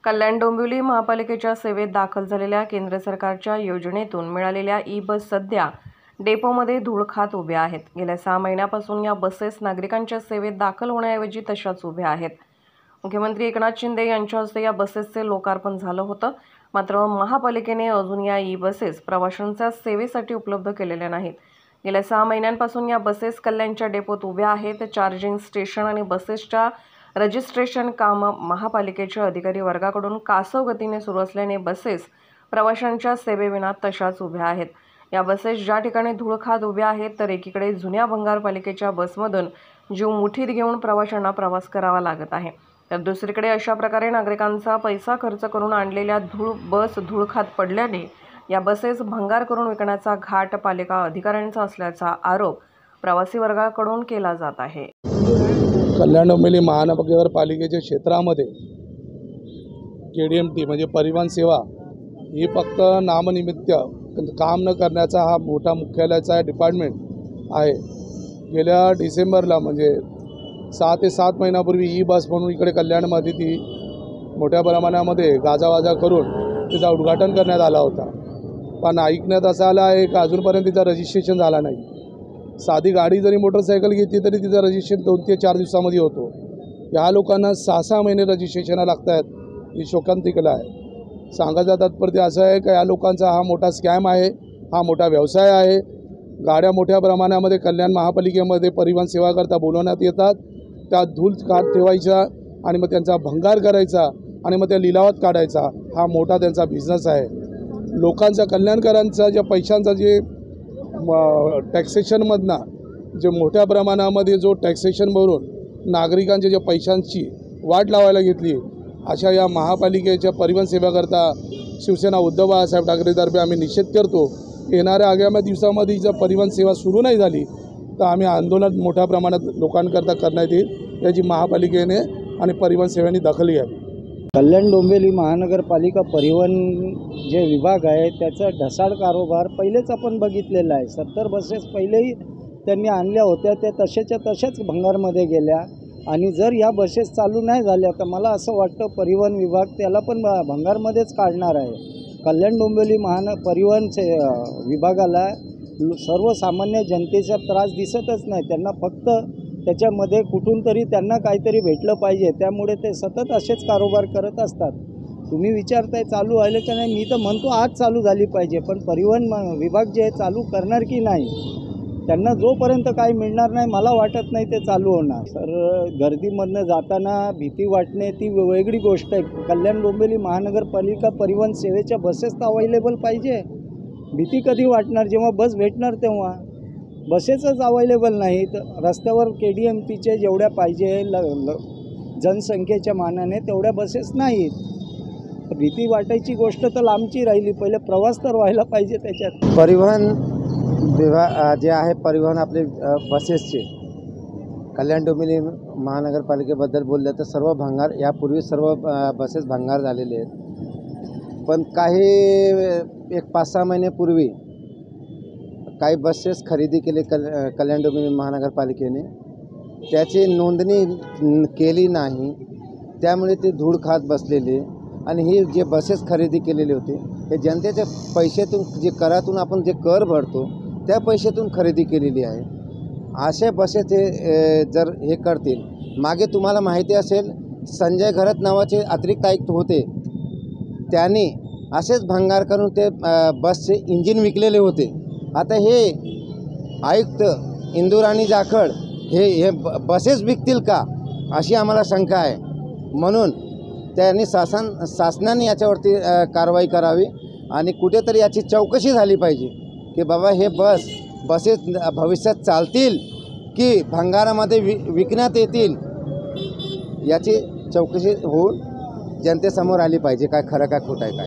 कल्याण डोंबिवली महापालिकेच्या सेवेत दाखल झालेल्या केंद्र सरकारच्या योजनेतून मिळालेल्या ई-बस सध्या डेपोमध्ये धूळ खात उभ्या आहेत। गेल्या 6 महिन्यापासून या बसेस नागरिकांच्या सेवेत दाखल होण्याऐवजी तशाच उभ्या आहेत। मुख्यमंत्री एकनाथ शिंदे यांच्या हस्ते या बसेसचे लोकार्पण झालं होतं, मात्र महापालिकेने अजून या ई-बसेस प्रवाशांच्या सेवेसाठी उपलब्ध केलेल्या नाहीत। गेल्या 6 महिन्यांपासून या बसेस कल्याणच्या डेपोत उभ्या आहेत। चार्जिंग स्टेशन आणि बसेसच्या रजिस्ट्रेशन काम महापालिकेच्या अधिकारी वर्गाकडून कासव गतीने सुरू असल्याने बसेस प्रवाशांच्या सेवेविना तशाच उभ्या आहेत। या बसेस ज्या ठिकाणी धूळ खात उभ्या आहेत, तर एकीकडे जुन्या भंगार पालिकेच्या बसमधून जीव मुठीत घेऊन प्रवाशांना प्रवास करावा लागत आहे, तर दुसरीकडे अशा प्रकारे नागरिकांचा पैसा खर्च करून आणलेल्या बस धूळ खात पडल्याने या बसेस भंगार करून विकण्याचा घाट पालिका अधिकाऱ्यांचा असल्याचा आरोप प्रवासी वर्गाकडून केला जात आहे। कल्याण डोंबिवली महानगरपालिकेच्या क्षेत्रामध्ये KDMT म्हणजे परिवहन सेवा ही फक्त नामनिमित्त काम न करण्याचा हा मोठा मुख्यालयाचा डिपार्टमेंट आहे। गेल्या डिसेंबरला म्हणजे 6 ते 7 महिन्यापूर्वी ई-बस म्हणून इकडे कल्याणमध्ये ती मोठ्या प्रमाणामध्ये गाजावाजा करून तिचा उद्घाटन करण्यात आला होता, पण ऐकण्यात असं आलं आहे की अजूनपर्यंत तिचा रजिस्ट्रेशन झाला नाही। साधी गाडी जरी मोटरसायकल घेतली तरी तिचं रजिस्ट्रेशन 2 ते 4 दिवसामध्ये होतो। या लोकांना 6-6 महिने रजिस्ट्रेशनला लागत आहेत, ही शोकांतिक आहे। सांगायचं तात्पर्य असं आहे की या लोकांचा हा मोठा स्कॅम आहे, हा मोठा व्यवसाय आहे। गाड्या मोठ्या प्रमाणामध्ये कल्याण महापालिकेमध्ये परिवहन सेवाकरता बोलवण्यात येतात, त्या धूळ खात ठेवायच्या आणि मग त्यांचा भंगार करायचा आणि मग त्या लिलावात काढायचा, हा मोठा त्यांचा बिझनेस आहे। लोकांचा कल्याणकरांचा ज्या पैशांचा जे टॅक्सेशनमधनं जे मोठ्या प्रमाणामध्ये जो टॅक्सेशन भरून नागरिकांच्या ज्या पैशांची वाट लावायला घेतली, अशा या महापालिकेच्या परिवहन सेवेकरता शिवसेना उद्धव बाळासाहेब ठाकरेतर्फे आम्ही निषेध करतो। येणाऱ्या आगामी दिवसामध्ये जर परिवहन सेवा सुरू नाही झाली तर आम्ही आंदोलन मोठ्या प्रमाणात लोकांकरता करण्यात येईल, याची महापालिकेने आणि परिवहन सेवेने दखल घ्यावी। कल्याण डोंबिवली महानगरपालिका परिवहन जे विभाग आहे त्याचा ढसाळ कारभार पहिलेच आपण बघितलेला आहे। 70 बसेस पहिलेही त्यांनी आणल्या होत्या, त्या तशाच्या तशाच भंगारमध्ये गेल्या आणि जर या बसेस चालू नाही झाल्या तर मला असं वाटतं परिवहन विभाग त्याला पण भंगारमध्येच काढणार आहे। कल्याण डोंबिवली परिवहन विभागाला सर्वसामान्य जनतेचा त्रास दिसतच नाही, त्यांना फक्त त्याच्यामध्ये कुठून तरी त्यांना काहीतरी भेटलं पाहिजे, त्यामुळे ते सतत असेच कारोबार करत असतात। तुम्ही विचारताय चालू आहे का नाही, मी तर म्हणतो आज चालू झाली पाहिजे, पण परिवहन विभाग जे चालू करणार की नाही, त्यांना जोपर्यंत काही मिळणार नाही मला वाटत नाही ते चालू होणार। तर गर्दीमधनं जाताना भीती वाटणे ती वेगळी गोष्ट आहे। कल्याण डोंबिवली महानगरपालिका परिवहन सेवेच्या बसेस तर अवेलेबल पाहिजे। भीती कधी वाटणार, जेव्हा बस भेटणार तेव्हा। बसेसच अवेलेबल नाहीत, रस्त्यावर KDMTचे जेवढ्या पाहिजे जनसंख्येच्या मानाने तेवढ्या बसेस नाहीत। भीती वाटायची गोष्ट तर लांबची राहिली, पहिले प्रवास तर व्हायला पाहिजे त्याच्यात। परिवहन विभाग जे आहे, परिवहन आपले बसेसचे कल्याण डोंबिवली महानगरपालिकेबद्दल बोललं तर सर्व भंगार, यापूर्वी सर्व बसेस भंगार झालेले आहेत, पण काही 5-6 महिन्यापूर्वी काही बसेस खरेदी केले कल्याण डोंबिवली महानगरपालिकेने, त्याची नोंदणी केली नाही, त्यामुळे ते धूळ खात बसलेले। आणि ही जे बसेस खरेदी केलेले होते हे जनतेच्या पैशातून, जे करातून आपण जे कर भरतो त्या पैशातून खरेदी केलेली आहे। अशा बसेस हे जर हे करतील, मागे तुम्हाला माहिती असेल संजय घरत नावाचे अतिरिक्त आयुक्त होते, त्यांनी असेच भंगार करून ते बसचे इंजिन विकलेले होते। आता हे आयुक्त इंदुराणी जाखड हे बसेस विकतील का, अशी आम्हाला शंका आहे। म्हणून त्यांनी शासनाने याच्यावरती कारवाई करावी आणि कुठेतरी याची चौकशी झाली पाहिजे की बाबा हे बसेस भविष्यात चालतील की भंगारामध्ये विकण्यात येतील, याची चौकशी होऊन जनतेसमोर आली पाहिजे, काय खरं काय खोटं आहे काय।